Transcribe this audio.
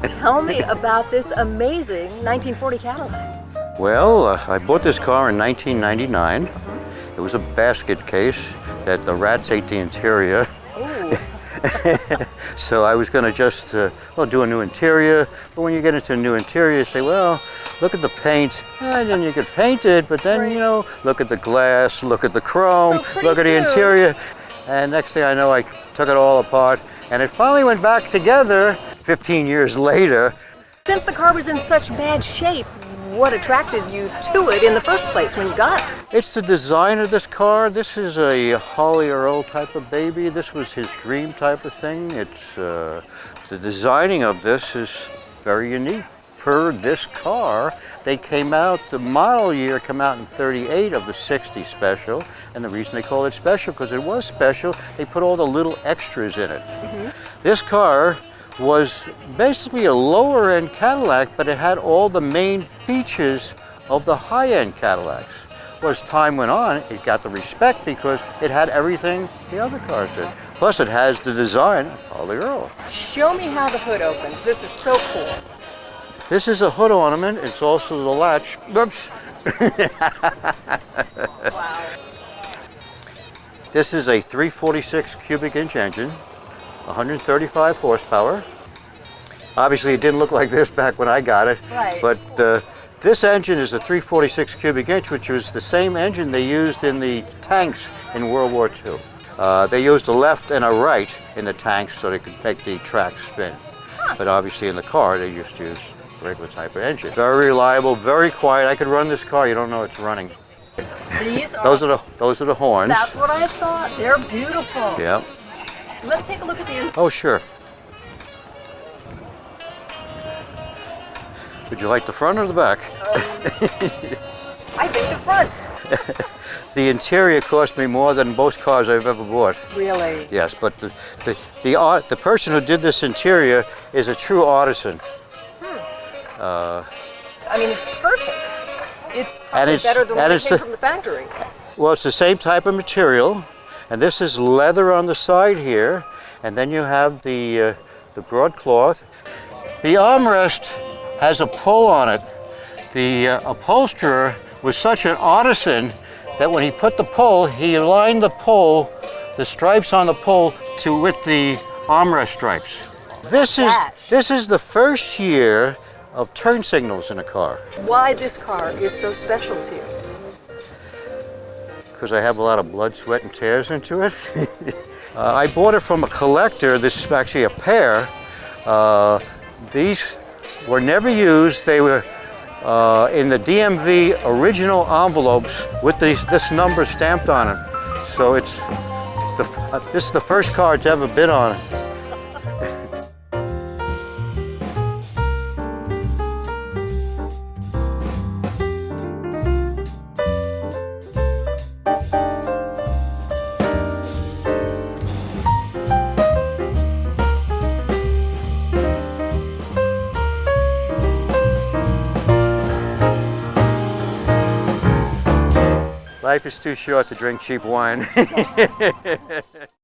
Tell me about this amazing 1940 Cadillac. Well, I bought this car in 1999. It was a basket case that the rats ate the interior. Ooh. So I was going to just do a new interior. But when you get into a new interior, you say, well, look at the paint. And then you could paint it, but then, you know, look at the glass, look at the chrome, look at the interior. And next thing I know, I took it all apart. And it finally went back together 15 years later. Since the car was in such bad shape, what attracted you to it in the first place when you got it? It's the design of this car. This is a Holly Earl type of baby. This was his dream type of thing. It's the designing of this is very unique. Per this car, they came out, the model year came out in '38 of the 60 Special, and the reason they call it special, because it was special, they put all the little extras in it. This car was basically a lower-end Cadillac, but it had all the main features of the high-end Cadillacs. Well, as time went on, it got the respect because it had everything the other cars did. Plus, it has the design of Holly Earl. Show me how the hood opens. This is so cool. This is a hood ornament. It's also the latch. Whoops. Wow. This is a 346 cubic inch engine, 135 horsepower. Obviously, it didn't look like this back when I got it. Right. But this engine is a 346 cubic inch, which was the same engine they used in the tanks in World War II. They used a left and a right in the tanks so they could make the tracks spin. But obviously in the car, they used to use regular type of engine. Very reliable, very quiet. I could run this car, you don't know it's running. These are... Those are the horns. That's what I thought. They're beautiful. Yeah. Let's take a look at the inside. Oh, sure. Would you like the front or the back? I think the front. The interior cost me more than most cars I've ever bought. Really? Yes, but the person who did this interior is a true artisan. I mean, it's perfect. It's probably better than what it came from the factory. Well, it's the same type of material, and this is leather on the side here, and then you have the broadcloth. The armrest has a pull on it. The upholsterer was such an artisan that when he put the pull, he aligned the pull, the stripes on the pull, with the armrest stripes. This is the first year of turn signals in a car. Why this car is so special to you? Because I have a lot of blood, sweat, and tears into it. I bought it from a collector. This is actually a pair. These were never used. They were in the DMV original envelopes with this number stamped on it. So this is the first car it's ever been on. Life is too short to drink cheap wine.